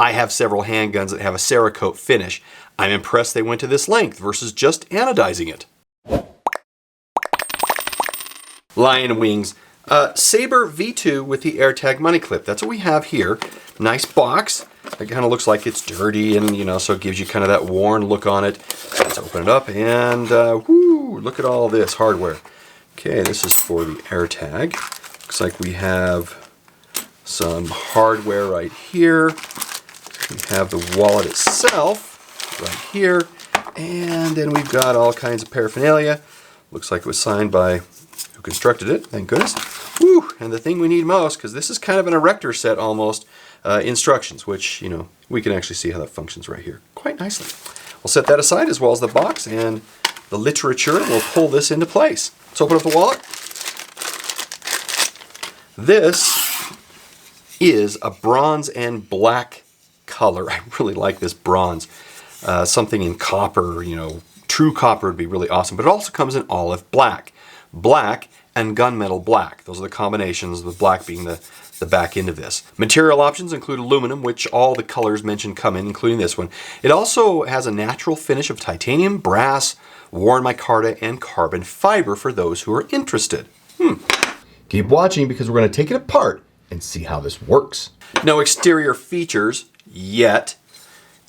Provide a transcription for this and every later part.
I have several handguns that have a Cerakote finish. I'm impressed they went to this length versus just anodizing it. Lionwings Saber V2 with the AirTag money clip. That's what we have here. Nice box. It kind of looks like it's dirty and, you know, so it gives you kind of that worn look on it. Let's open it up and whoo, look at all this hardware. Okay, this is for the AirTag. Looks like we have some hardware right here. We have the wallet itself right here. And then we've got all kinds of paraphernalia. Looks like it was signed by who constructed it, thank goodness. Woo! And the thing we need most, because this is kind of an erector set almost, instructions, which, you know, we can actually see how that functions right here quite nicely. We'll set that aside as well as the box and the literature, and we'll pull this into place. Let's open up the wallet. This is a bronze and black color. I really like this bronze. Something in copper, you know, true copper would be really awesome, but it also comes in olive black. Black and gunmetal black. Those are the combinations, with black being the back end of this. Material options include aluminum, which all the colors mentioned come in, including this one. It also has a natural finish of titanium, brass, worn micarta, and carbon fiber for those who are interested. Keep watching because we're going to take it apart and see how this works. No exterior features yet.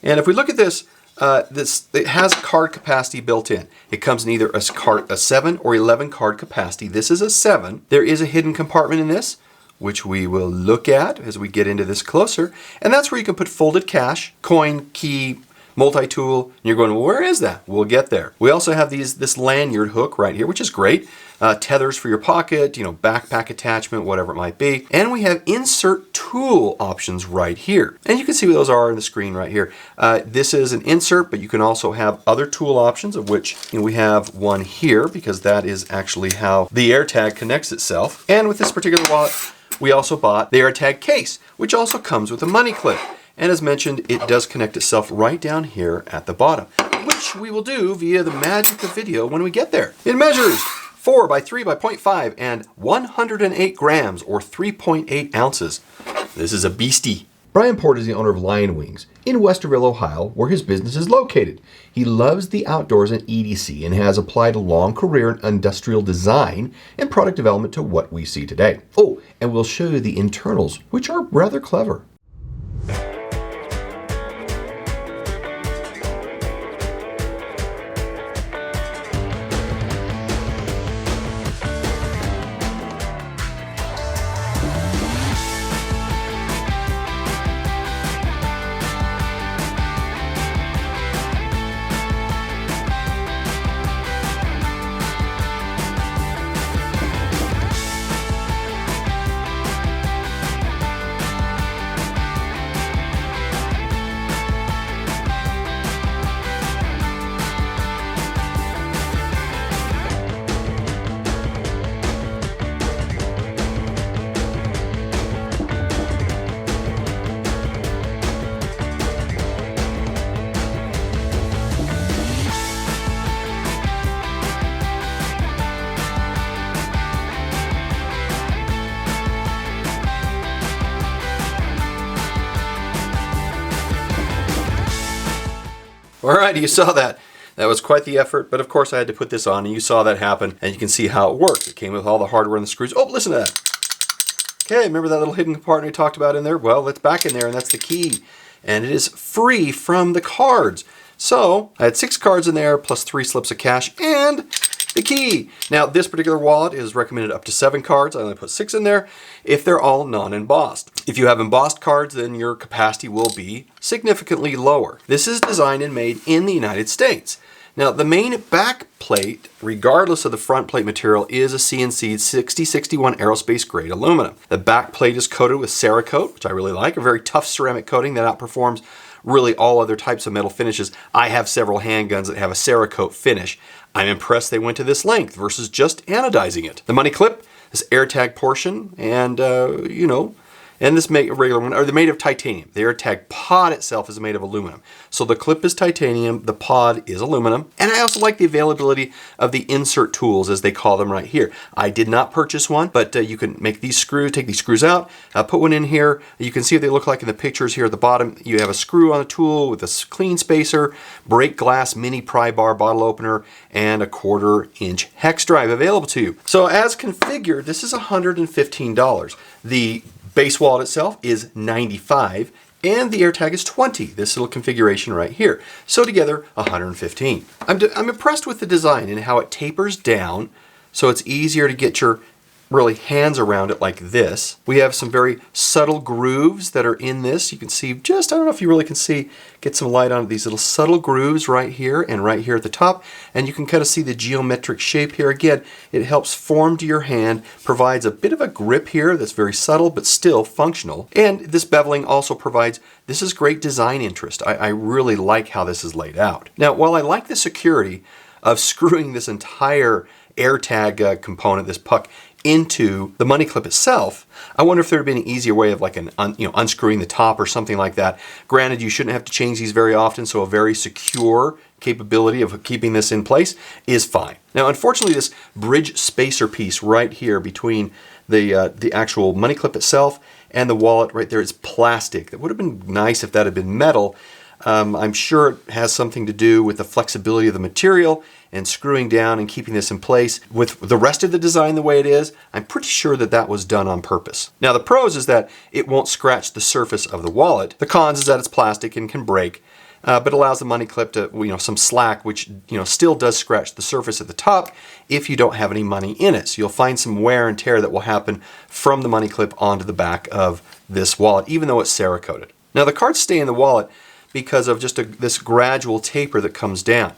And if we look at this, it has card capacity built in. It comes in either a 7 or 11 card capacity. This is a 7. There is a hidden compartment in this, which we will look at as we get into this closer. And that's where you can put folded cash, coin, key, multi-tool. And you're going, well, where is that? We'll get there. We also have this lanyard hook right here, which is great. Tethers for your pocket, you know, backpack attachment, whatever it might be. And we have insert tool options right here. And you can see what those are on the screen right here. This is an insert, but you can also have other tool options, of which, you know, we have one here because that is actually how the AirTag connects itself. And with this particular wallet, we also bought the AirTag case, which also comes with a money clip. And as mentioned, it does connect itself right down here at the bottom, which we will do via the magic of video when we get there. It measures 4 by 3 by 0.5 and 108 grams or 3.8 ounces. This is a beastie. Brian Port is the owner of Lionwings in Westerville, Ohio, where his business is located. He loves the outdoors and EDC and has applied a long career in industrial design and product development to what we see today. Oh, and we'll show you the internals, which are rather clever. Alright, you saw that. That was quite the effort, but of course I had to put this on and you saw that happen and you can see how it worked. It came with all the hardware and the screws. Oh, listen to that. Okay, remember that little hidden compartment we talked about in there? Well, it's back in there and that's the key. And it is free from the cards. So, I had 6 cards in there plus 3 slips of cash and the key. Now, this particular wallet is recommended up to 7 cards. I only put 6 in there if they're all non-embossed. If you have embossed cards, then your capacity will be significantly lower. This is designed and made in the United States. Now, the main back plate, regardless of the front plate material, is a CNC 6061 aerospace grade aluminum. The back plate is coated with Cerakote, which I really like, a very tough ceramic coating that outperforms really all other types of metal finishes. I have several handguns that have a Cerakote finish. I'm impressed they went to this length versus just anodizing it. The money clip, this AirTag portion, and you know, And this regular one, they're made of titanium. The AirTag pod itself is made of aluminum. So the clip is titanium, the pod is aluminum. And I also like the availability of the insert tools, as they call them right here. I did not purchase one, but you can make these screws, take these screws out, put one in here. You can see what they look like in the pictures here at the bottom. You have a screw on the tool with a clean spacer, break glass mini pry bar bottle opener, and a 1/4-inch hex drive available to you. So as configured, this is $115. The base wallet itself is $95, and the AirTag is $20, this little configuration right here. So together, $115. I'm impressed with the design and how it tapers down, so it's easier to get your really hands around it like this. We have some very subtle grooves that are in this. You can see just, I don't know if you really can see, get some light on these little subtle grooves right here and right here at the top. And you can kind of see the geometric shape here. Again, it helps form to your hand, provides a bit of a grip here that's very subtle but still functional. And this beveling also provides, this is great design interest. I really like how this is laid out. Now, while I like the security of screwing this entire AirTag component, this puck, into the money clip itself, I wonder if there would be an easier way of like unscrewing the top or something like that. Granted, you shouldn't have to change these very often, so a very secure capability of keeping this in place is fine. Now, unfortunately, this bridge spacer piece right here between the actual money clip itself and the wallet right there is plastic. That would have been nice if that had been metal. I'm sure it has something to do with the flexibility of the material and screwing down and keeping this in place. With the rest of the design the way it is, I'm pretty sure that that was done on purpose. Now, the pros is that it won't scratch the surface of the wallet. The cons is that it's plastic and can break, but allows the money clip to, some slack, which, still does scratch the surface at the top if you don't have any money in it. So you'll find some wear and tear that will happen from the money clip onto the back of this wallet, even though it's Cerakoted. Now, the cards stay in the wallet because of just this gradual taper that comes down.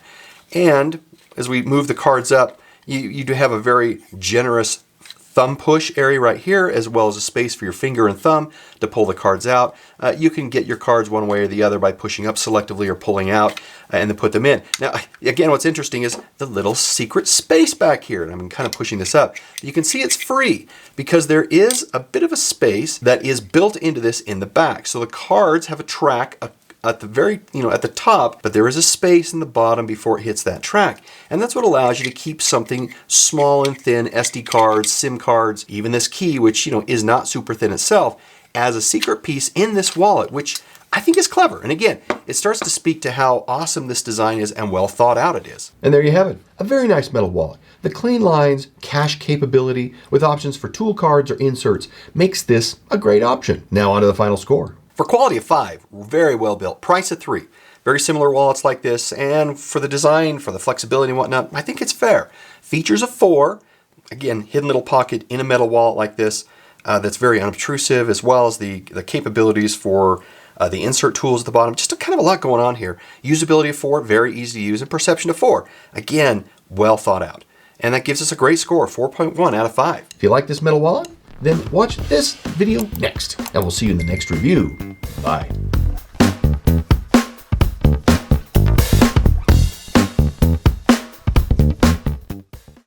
And as we move the cards up, you do have a very generous thumb push area right here, as well as a space for your finger and thumb to pull the cards out. You can get your cards one way or the other by pushing up selectively or pulling out and then put them in. Now, again, what's interesting is the little secret space back here. And I'm kind of pushing this up. You can see it's free because there is a bit of a space that is built into this in the back. So the cards have a track, at the very, at the top, but there is a space in the bottom before it hits that track. And that's what allows you to keep something small and thin, SD cards, SIM cards, even this key, which, is not super thin itself, as a secret piece in this wallet, which I think is clever. And again, it starts to speak to how awesome this design is and well thought out it is. And there you have it. A very nice metal wallet. The clean lines, cache capability, with options for tool cards or inserts, makes this a great option. Now on to the final score. For quality of 5, very well built. Price of 3. Very similar wallets like this, and for the design, for the flexibility and whatnot, I think it's fair. Features of 4. Again, hidden little pocket in a metal wallet like this that's very unobtrusive, as well as the capabilities for the insert tools at the bottom. Just kind of a lot going on here. Usability of 4, very easy to use, and perception of 4. Again, well thought out. And that gives us a great score, 4.1 out of 5. If you like this metal wallet, then watch this video next, and we'll see you in the next review. Bye.